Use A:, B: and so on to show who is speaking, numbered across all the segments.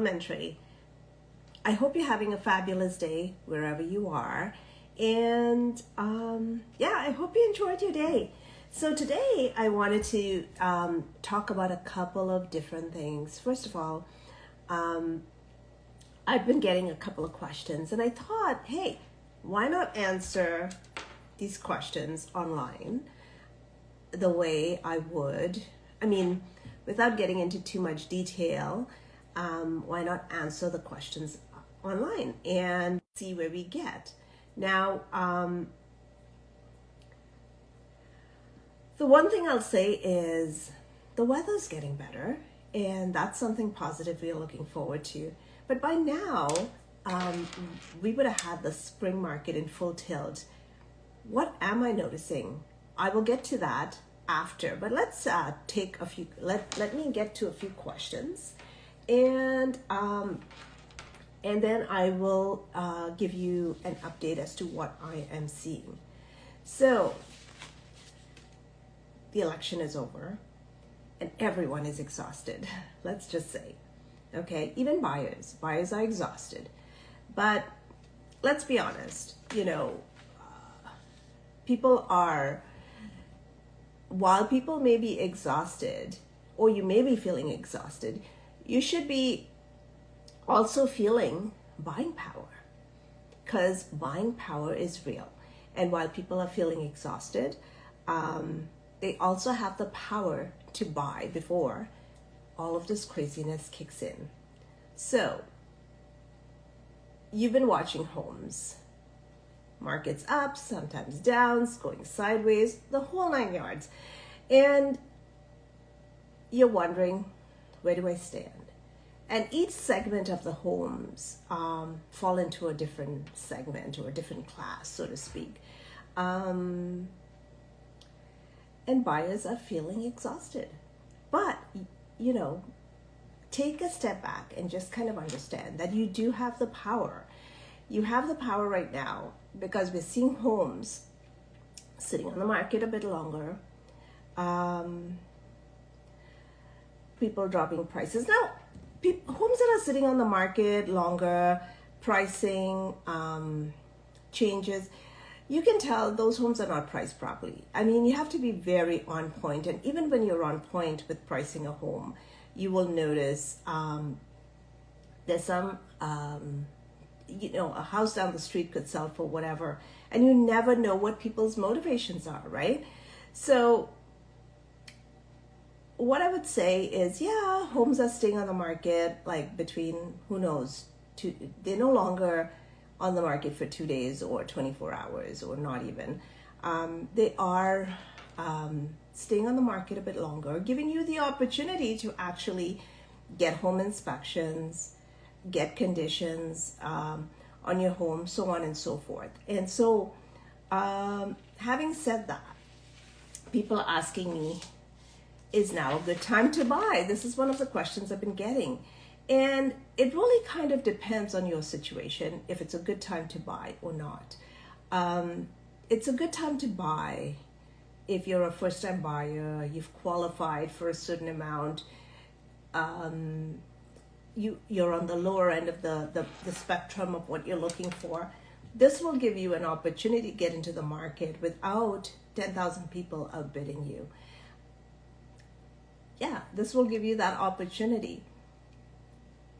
A: Commentary. I hope you're having a fabulous day wherever you are. And I hope you enjoyed your day. So today I wanted to talk about a couple of different things. First of all, I've been getting a couple of questions and I thought, hey, why not answer these questions online the way I would? I mean, without getting into too much detail, why not answer the questions online and see where we get? Now, the one thing I'll say is the weather's getting better, and that's something positive we're looking forward to. But by now, we would have had the spring market in full tilt. What am I noticing? I will get to that after, but let's take a few. Let me get to a few questions, and then I will give you an update as to what I am seeing. So the election is over and everyone is exhausted. Let's just say, okay, even buyers are exhausted. But let's be honest, while people may be exhausted, or you may be feeling exhausted, you should be also feeling buying power, because buying power is real. And while people are feeling exhausted, they also have the power to buy before all of this craziness kicks in. So you've been watching homes, markets up, sometimes down, going sideways, the whole 9 yards. And you're wondering, where do I stand? And each segment of the homes fall into a different segment or a different class, so to speak. And buyers are feeling exhausted. But, take a step back and just kind of understand that you do have the power. You have the power right now because we're seeing homes sitting on the market a bit longer. People dropping prices. Now, homes that are sitting on the market longer, pricing changes, you can tell those homes are not priced properly. I mean, you have to be very on point. And even when you're on point with pricing a home, you will notice there's some, a house down the street could sell for whatever. And you never know what people's motivations are, right? So what I would say is, homes are staying on the market like between, who knows, they're no longer on the market for 2 days or 24 hours or not even. They are staying on the market a bit longer, giving you the opportunity to actually get home inspections, get conditions on your home, so on and so forth. And so having said that, people are asking me, is now a good time to buy? This is one of the questions I've been getting. And it really kind of depends on your situation, if it's a good time to buy or not. It's a good time to buy if you're a first-time buyer, you've qualified for a certain amount, you're on the lower end of the spectrum of what you're looking for. This will give you an opportunity to get into the market without 10,000 people outbidding you. This will give you that opportunity.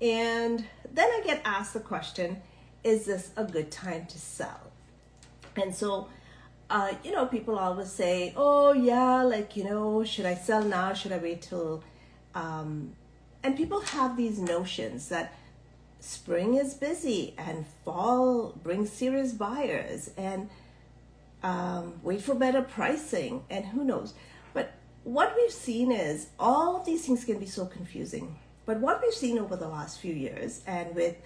A: And then I get asked the question, is this a good time to sell? And so, people always say, should I sell now? Should I wait till, and people have these notions that spring is busy and fall brings serious buyers and wait for better pricing and who knows. But what we've seen is all of these things can be so confusing. But what we've seen over the last few years and with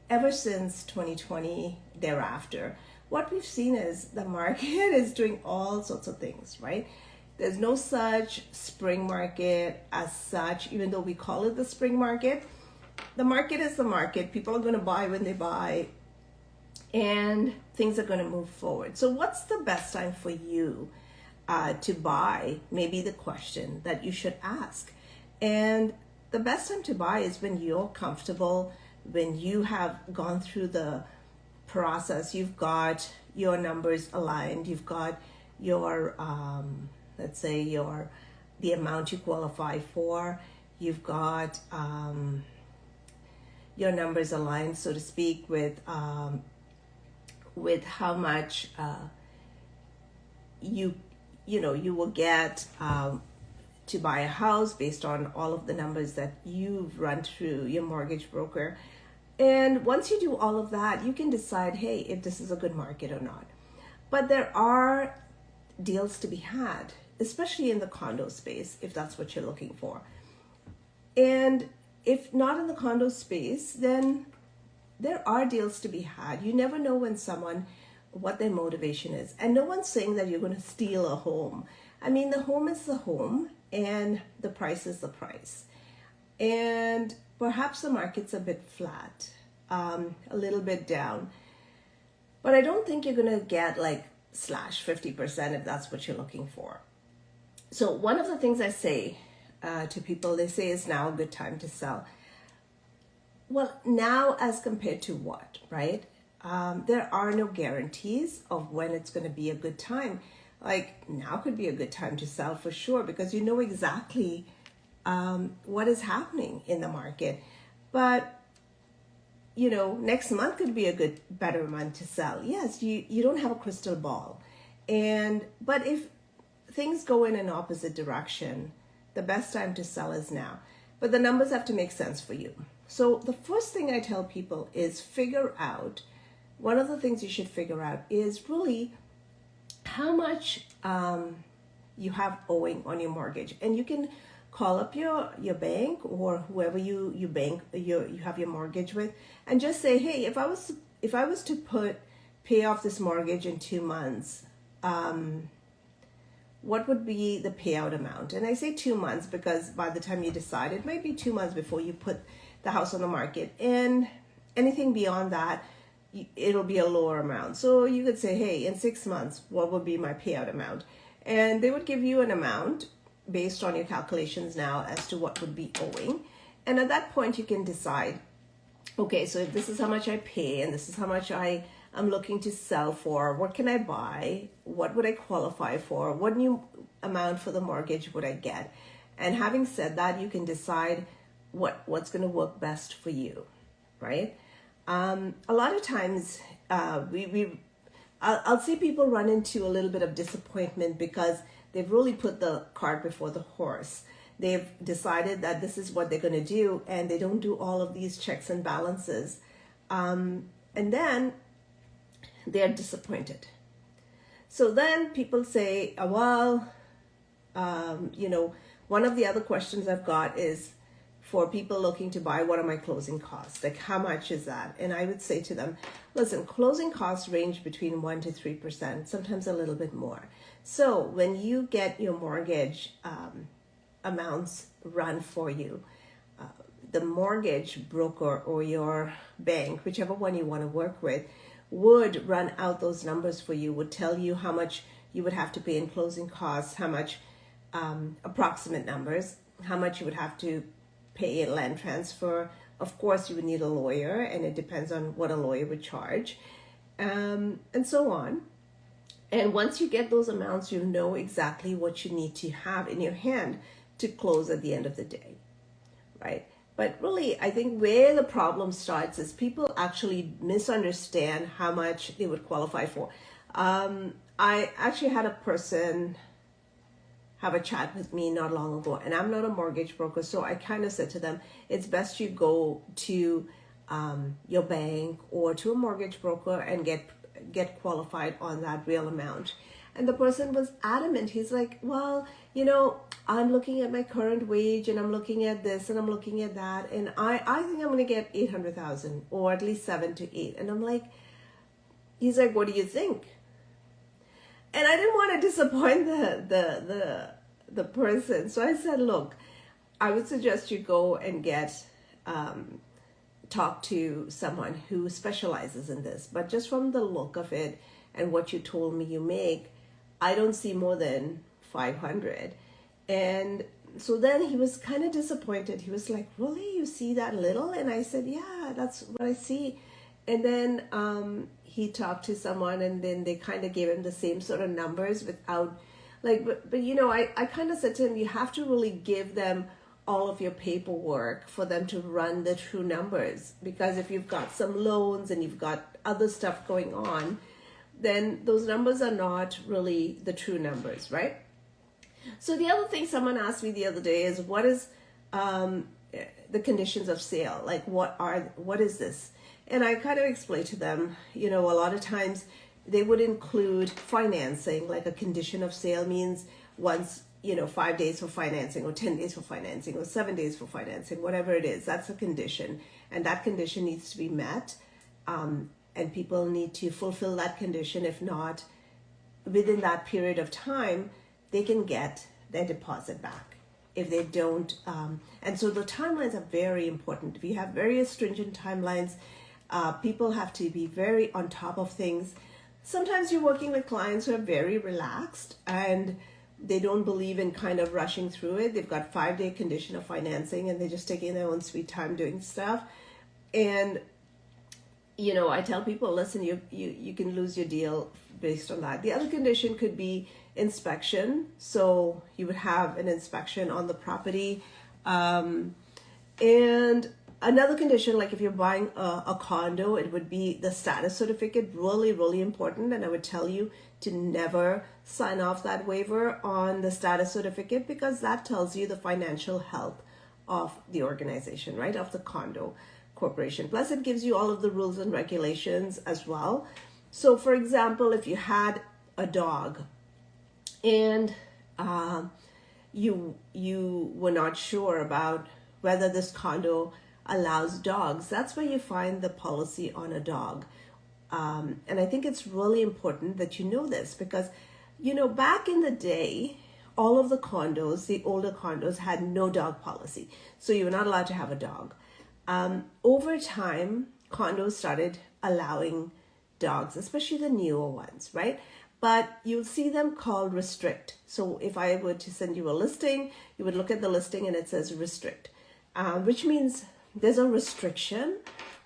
A: ever since 2020 thereafter, what we've seen is the market is doing all sorts of things, right? There's no such spring market as such, even though we call it the spring market. The market is the market. People are going to buy when they buy, and things are going to move forward. So what's the best time for you to buy? Maybe the question that you should ask. And the best time to buy is when you're comfortable, when you have gone through the process, you've got your numbers aligned, you've got your, let's say, the amount you qualify for, you've got your numbers aligned, so to speak, with how much you will get to buy a house based on all of the numbers that you've run through your mortgage broker. And once you do all of that, you can decide, hey, if this is a good market or not. But there are deals to be had, especially in the condo space, if that's what you're looking for. And if not in the condo space, then there are deals to be had. You never know what their motivation is. And no one's saying that you're going to steal a home. I mean, the home is the home and the price is the price. And perhaps the market's a bit flat, a little bit down. But I don't think you're going to get like slash 50% if that's what you're looking for. So one of the things I say to people, they say is now a good time to sell. Well, now as compared to what, right? There are no guarantees of when it's going to be a good time. Like now could be a good time to sell for sure because you know exactly what is happening in the market. But next month could be a better month to sell. Yes, you don't have a crystal ball. But if things go in an opposite direction, the best time to sell is now. But the numbers have to make sense for you. So the first thing I tell people is one of the things you should figure out is really how much you have owing on your mortgage. And you can call up your bank or whoever you have your mortgage with and just say, hey, if I was to pay off this mortgage in 2 months, what would be the payout amount? And I say 2 months because by the time you decide, it might be 2 months before you put the house on the market. And anything beyond that, it'll be a lower amount. So you could say, hey, in 6 months, what would be my payout amount? And they would give you an amount based on your calculations now as to what would be owing. And at that point, you can decide, okay, so if this is how much I pay and this is how much I'm looking to sell for, what can I buy? What would I qualify for? What new amount for the mortgage would I get? And having said that, you can decide what's going to work best for you, right? A lot of times I'll see people run into a little bit of disappointment because they've really put the cart before the horse. They've decided that this is what they're going to do, and they don't do all of these checks and balances. And then they're disappointed. So then people say, one of the other questions I've got is for people looking to buy, what are my closing costs? Like, how much is that? And I would say to them, listen, closing costs range between 1% to 3%, sometimes a little bit more. So when you get your mortgage amounts run for you, the mortgage broker or your bank, whichever one you want to work with, would run out those numbers for you, would tell you how much you would have to pay in closing costs, how much approximate numbers, how much you would have to pay in land transfer. Of course, you would need a lawyer, and it depends on what a lawyer would charge, and so on. And once you get those amounts, you know exactly what you need to have in your hand to close at the end of the day, right? But really, I think where the problem starts is people actually misunderstand how much they would qualify for. I actually had a person have a chat with me not long ago, and I'm not a mortgage broker, so I kind of said to them, it's best you go to your bank or to a mortgage broker and get qualified on that real amount. And the person was adamant. He's like, well, I'm looking at my current wage and I'm looking at this and I'm looking at that, and I think I'm going to get 800,000 or at least 7 to 8. And I'm like, he's like, what do you think? And I didn't want to disappoint the person. So I said, look, I would suggest you go and talk to someone who specializes in this. But just from the look of it and what you told me you make, I don't see more than 500. And so then he was kind of disappointed. He was like, really, you see that little? And I said, yeah, that's what I see. And then he talked to someone, and then they kind of gave him the same sort of numbers without, like, but you know, I kind of said to him, you have to really give them all of your paperwork for them to run the true numbers. Because if you've got some loans and you've got other stuff going on, then those numbers are not really the true numbers, right? So the other thing someone asked me the other day is, what is the conditions of sale? Like, what is this? And I kind of explained to them, you know, a lot of times they would include financing. Like a condition of sale means once, you know, 5 days for financing, or 10 days for financing, or 7 days for financing, whatever it is, that's a condition. And that condition needs to be met. And people need to fulfill that condition. If not, within that period of time, they can get their deposit back. If they don't, and so the timelines are very important. If you have very stringent timelines, people have to be very on top of things. Sometimes you're working with clients who are very relaxed and they don't believe in kind of rushing through it. They've got 5-day condition of financing and they're just taking their own sweet time doing stuff. And, you know, I tell people, listen, you can lose your deal based on that. The other condition could be inspection. So you would have an inspection on the property. And another condition, like if you're buying a condo, it would be the status certificate, really, really important. And I would tell you to never sign off that waiver on the status certificate, because that tells you the financial health of the organization, right, of the condo corporation. Plus, it gives you all of the rules and regulations as well. So, for example, if you had a dog and you were not sure about whether this condo allows dogs, that's where you find the policy on a dog. And I think it's really important that you know this, because, you know, back in the day, all of the condos, the older condos, had no dog policy. So you were not allowed to have a dog. Over time, condos started allowing dogs, especially the newer ones, right? But you'll see them called restrict. So if I were to send you a listing, you would look at the listing and it says restrict, which means there's a restriction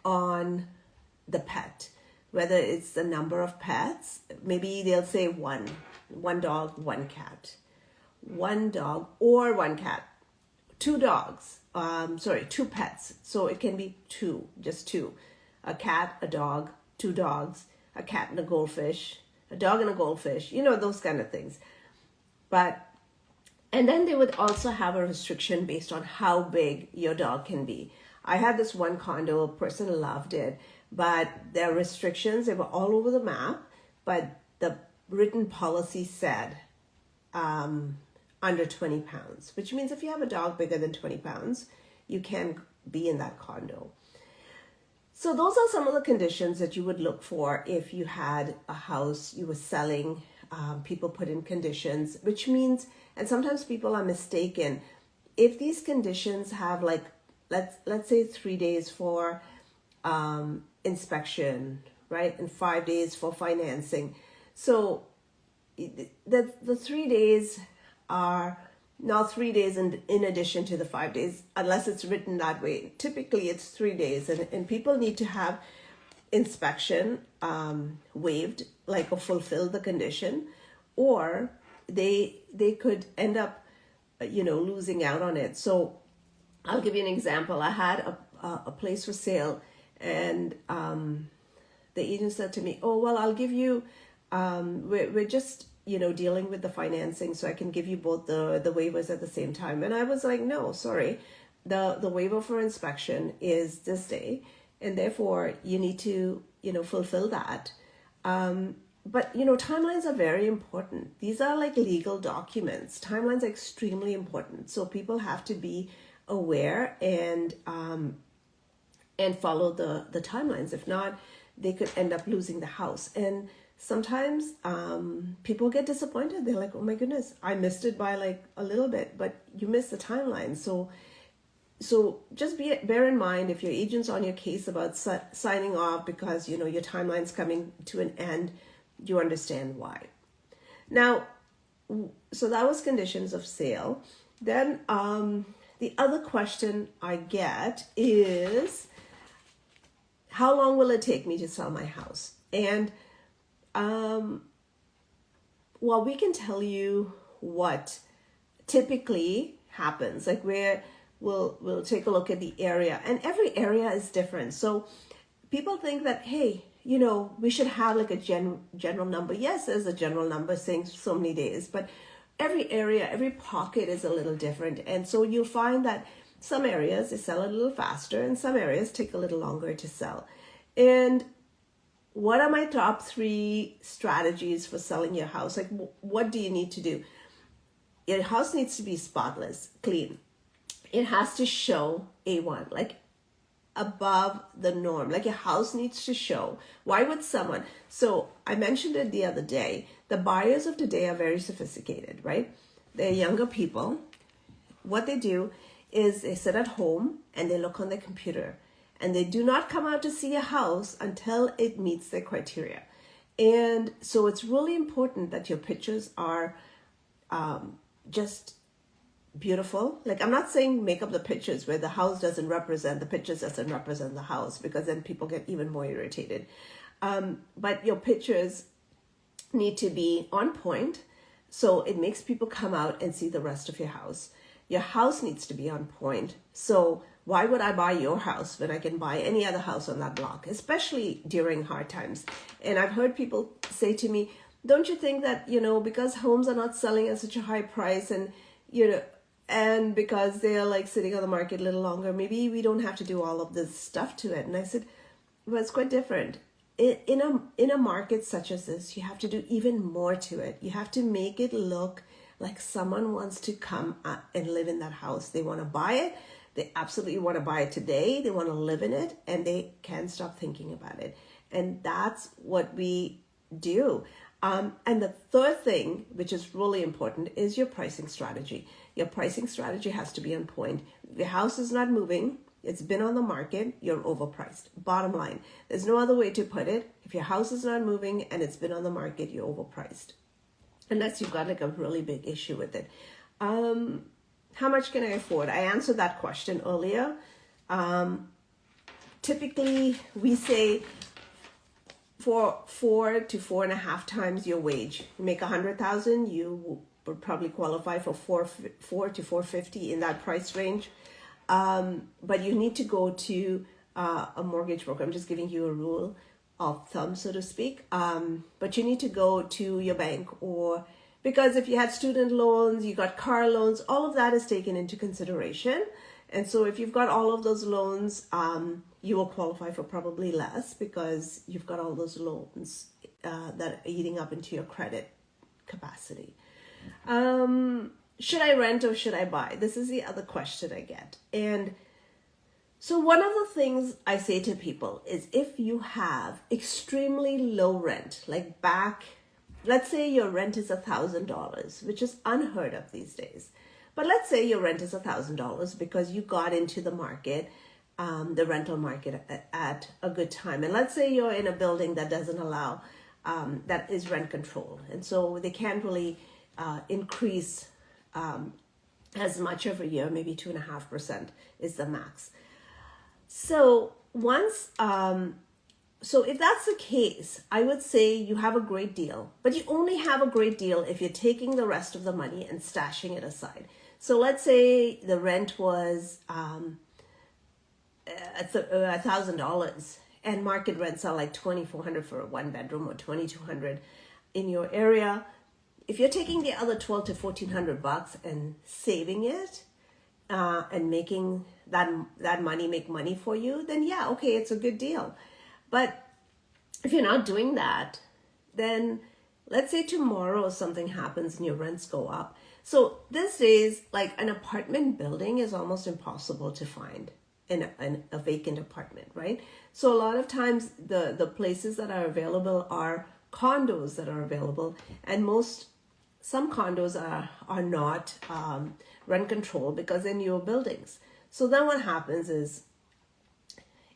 A: on the pet, whether it's the number of pets. Maybe they'll say one dog, one cat, one dog or one cat, two dogs, two pets. So it can be just two, a cat, a dog, two dogs, a cat and a goldfish, a dog and a goldfish, you know, those kind of things. And then they would also have a restriction based on how big your dog can be. I had this one condo, a person loved it, but there are restrictions. They were all over the map, but the written policy said under 20 pounds, which means if you have a dog bigger than 20 pounds, you can be in that condo. So those are some of the conditions that you would look for if you had a house you were selling. People put in conditions, which means, and sometimes people are mistaken, if these conditions have like, let's say 3 days for inspection, right? And 5 days for financing. So the 3 days are not 3 days in addition to the 5 days, unless it's written that way. Typically it's 3 days, and people need to have inspection waived, like, or fulfill the condition, or they could end up, losing out on it. So I'll give you an example. I had a place for sale, and the agent said to me, "Oh, well, I'll give you, we're just, dealing with the financing, so I can give you both the waivers at the same time." And I was like, "No, sorry. The waiver for inspection is this day, and therefore you need to, fulfill that." But, timelines are very important. These are like legal documents. Timelines are extremely important. So people have to be aware and follow the timelines. If not, they could end up losing the house. And sometimes people get disappointed. They're like, "Oh my goodness, I missed it by like a little bit," but you missed the timeline. So just bear in mind, if your agent's on your case about signing off because, your timeline's coming to an end, you understand why. Now, so that was conditions of sale. Then the other question I get is, how long will it take me to sell my house? And well, we can tell you what typically happens. Like we'll take a look at the area, and every area is different. So people think that, hey, we should have like a general number. Yes, there's a general number saying so many days, but every area, every pocket is a little different. And so you'll find that some areas they sell a little faster and some areas take a little longer to sell. And what are my top 3 strategies for selling your house? Like, what do you need to do? Your house needs to be spotless, clean. It has to show A1, like above the norm. Like your house needs to show. Why would someone? So I mentioned it the other day. The buyers of today are very sophisticated, right? They're younger people. What they do is they sit at home and they look on their computer. And they do not come out to see a house until it meets their criteria. And so it's really important that your pictures are just beautiful. Like, I'm not saying make up the pictures where the house doesn't represent, the pictures doesn't represent the house, because then people get even more irritated. But your pictures need to be on point, so it makes people come out and see the rest of your house. Your house needs to be on point. So why would I buy your house when I can buy any other house on that block, especially during hard times? And I've heard people say to me, don't you think that, because homes are not selling at such a high price and because they're like sitting on the market a little longer, maybe we don't have to do all of this stuff to it. And I said, well, it's quite different. In a market such as this, you have to do even more to it. You have to make it look like someone wants to come and live in that house. They want to buy it. They absolutely want to buy it today. They want to live in it, and they can't stop thinking about it. And that's what we do. And the third thing, which is really important, is your pricing strategy. Your pricing strategy has to be on point. If the house is not moving, it's been on the market, you're overpriced. Bottom line, there's no other way to put it. If your house is not moving and it's been on the market, you're overpriced. Unless you've got like a really big issue with it. How much can I afford? I answered that question earlier. Typically, we say for 4 to 4.5 times your wage. You make $100,000, you would probably qualify for four to 450 in that price range. But you need to go to a mortgage broker. I'm just giving you a rule of thumb, so to speak. But you need to go to your bank, because if you had student loans, you got car loans, all of that is taken into consideration. And so if you've got all of those loans, you will qualify for probably less because you've got all those loans that are eating up into your credit capacity. Should I rent or should I buy? This is the other question I get. And so one of the things I say to people is, if you have extremely low rent, like let's say your rent is $1,000, which is unheard of these days. But let's say your rent is $1,000 because you got into the market, the rental market at a good time. And let's say you're in a building that doesn't allow, that is rent controlled. And so they can't really increase as much every year, maybe 2.5% is the max. So so if that's the case, I would say you have a great deal, but you only have a great deal if you're taking the rest of the money and stashing it aside. So let's say the rent was $1,000 and market rents are like $2,400 for a 1-bedroom or $2,200 in your area. If you're taking the other $1,200 to $1,400 and saving it and making that money make money for you, then yeah, okay, it's a good deal. But if you're not doing that, then let's say tomorrow something happens and your rents go up. So these days, like an apartment building is almost impossible to find in a vacant apartment, right? So a lot of times the places that are available are condos that are available, and some condos are not rent controlled because they're newer buildings. So then what happens is,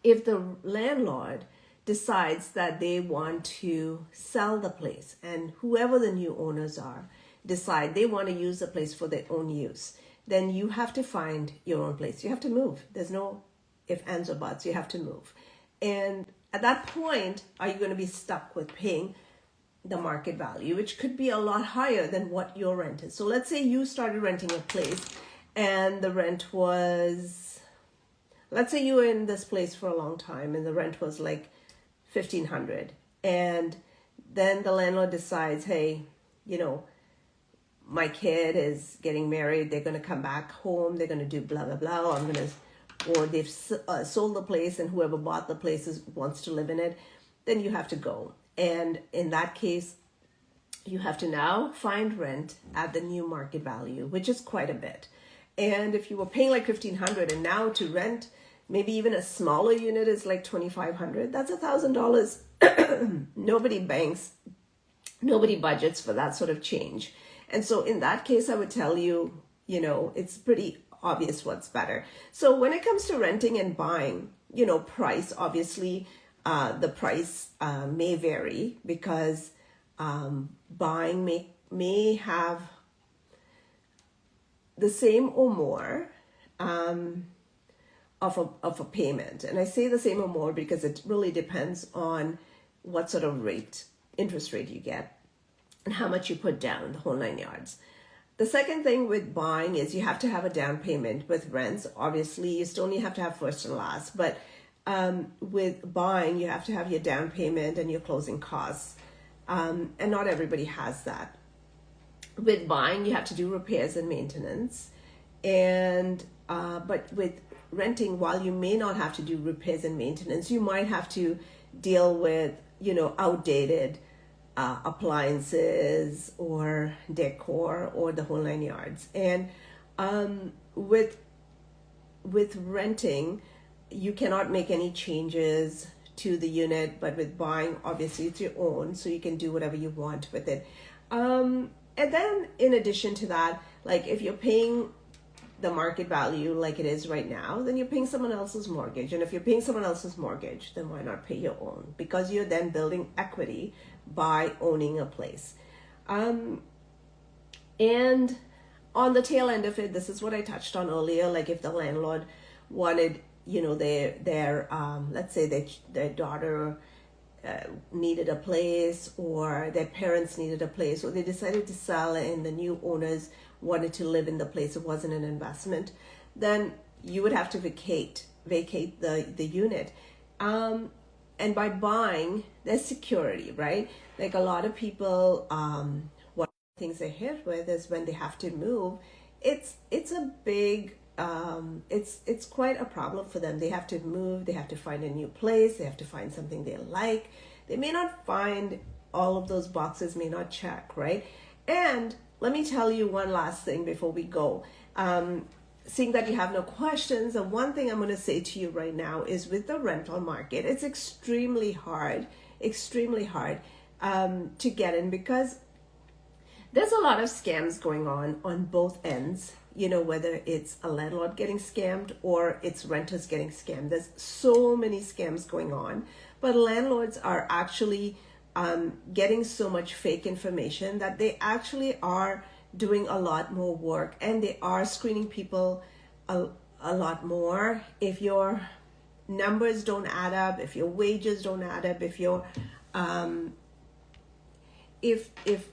A: if the landlord decides that they want to sell the place, and whoever the new owners are decide they want to use the place for their own use, then you have to find your own place. You have to move. There's no if, ands, or buts. You have to move. And at that point, are you going to be stuck with paying the market value, which could be a lot higher than what your rent is? So let's say you started renting a place and the rent was, let's say you were in this place for a long time and the rent was like $1,500. And then the landlord decides, hey, you know, my kid is getting married, they're going to come back home, they're going to do blah, blah, blah, or they've sold the place and whoever bought the place wants to live in it, then you have to go. And in that case, you have to now find rent at the new market value, which is quite a bit. And if you were paying like $1,500 and now to rent, maybe even a smaller unit is like $2,500, that's $1,000. Nobody budgets for that sort of change. And so in that case, I would tell you, you know, it's pretty obvious what's better. So when it comes to renting and buying, you know, price, obviously, the price may vary because buying may have the same or more of a payment. And I say the same or more because it really depends on what sort of interest rate you get and how much you put down, the whole 9 yards. The second thing with buying is you have to have a down payment. With rents, obviously, you still only have to have first and last. But with buying, you have to have your down payment and your closing costs. And not everybody has that. With buying, you have to do repairs and maintenance. But with renting, while you may not have to do repairs and maintenance, you might have to deal with, you know, outdated appliances or decor or the whole 9 yards. And with renting, you cannot make any changes to the unit, but with buying, obviously it's your own, so you can do whatever you want with it. And then in addition to that, like if you're paying the market value like it is right now, then you're paying someone else's mortgage. And if you're paying someone else's mortgage, then why not pay your own? Because you're then building equity by owning a place. And on the tail end of it, this is what I touched on earlier. Like if the landlord wanted, you know, their let's say their daughter needed a place, or their parents needed a place, or they decided to sell and the new owners wanted to live in the place, it wasn't an investment, then you would have to vacate the unit. And by buying, there's security, right? Like a lot of people, one of the things they hit with is when they have to move, it's a big, it's quite a problem for them. They have to move, they have to find a new place, they have to find something they like. They may not find all of those boxes, may not check, right? And let me tell you one last thing before we go. Seeing that you have no questions, the one thing I'm going to say to you right now is with the rental market, it's extremely hard to get in because there's a lot of scams going on both ends, you know, whether it's a landlord getting scammed or it's renters getting scammed. There's so many scams going on, but landlords are actually getting so much fake information that they actually are doing a lot more work, and they are screening people a lot more. If your numbers don't add up, if your wages don't add up, if your if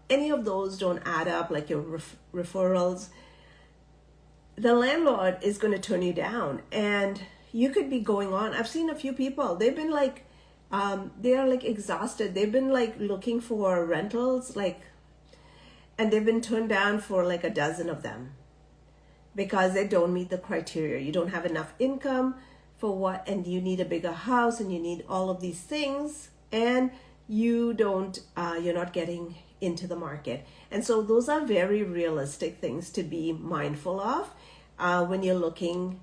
A: any of those don't add up, like your referrals, the landlord is going to turn you down, and you could be going on. I've seen a few people, they've been like they are like exhausted, they've been like looking for rentals, like, and they've been turned down for like a dozen of them because they don't meet the criteria. You don't have enough income for what, and you need a bigger house, and you need all of these things, and you don't, you're not getting into the market. And so those are very realistic things to be mindful of when you're looking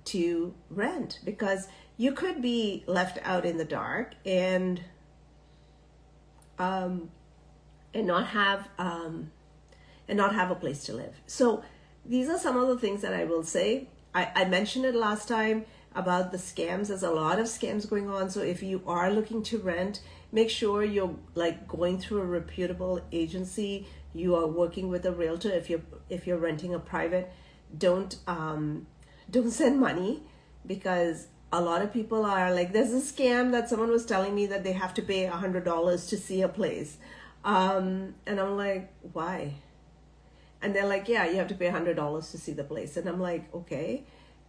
A: to rent, because you could be left out in the dark and not have a place to live. So these are some of the things that I will say. I mentioned it last time about the scams. There's a lot of scams going on. So if you are looking to rent, make sure you're like going through a reputable agency you are working with a realtor, if you're renting a private, don't send money, because a lot of people are like, there's a scam that someone was telling me that they have to pay $100 to see a place. And I'm like, why? And they're like, yeah, you have to pay $100 to see the place. And I'm like, okay.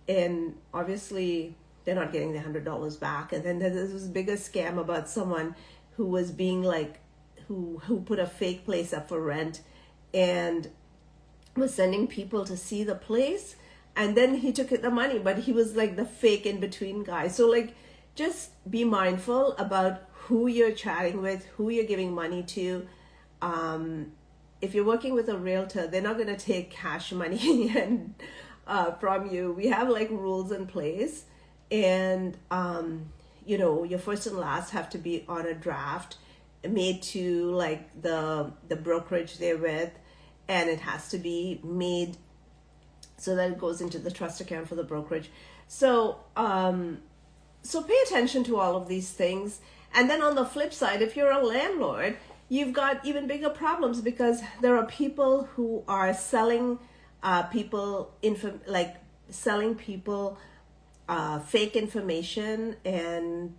A: And obviously they're not getting the $100 back. And then there's this bigger scam about someone who was being like, who put a fake place up for rent and was sending people to see the place. And then he took the money, but he was like the fake in between guy. So like, just be mindful about who you're chatting with, who you're giving money to. If you're working with a realtor, they're not going to take cash money and from you. We have like rules in place, and you know, your first and last have to be on a draft made to like the brokerage they're with, and it has to be made so that it goes into the trust account for the brokerage. So so pay attention to all of these things. And then on the flip side, if you're a landlord, you've got even bigger problems, because there are people who are selling people fake information, and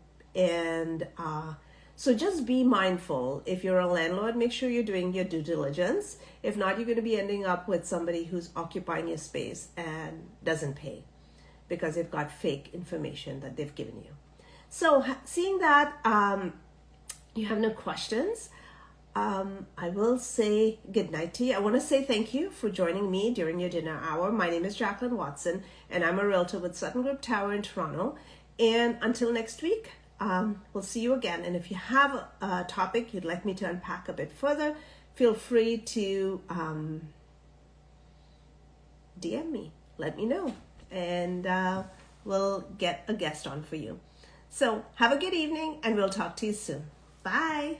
A: so just be mindful. If you're a landlord, make sure you're doing your due diligence. If not, you're going to be ending up with somebody who's occupying your space and doesn't pay because they've got fake information that they've given you. So seeing that you have no questions, I will say good night to you. I want to say thank you for joining me during your dinner hour. My name is Jacqueline Watson, and I'm a realtor with Sutton Group Tower in Toronto. And until next week, we'll see you again. And if you have a topic you'd like me to unpack a bit further, feel free to DM me. Let me know, and we'll get a guest on for you. So have a good evening, and we'll talk to you soon. Bye.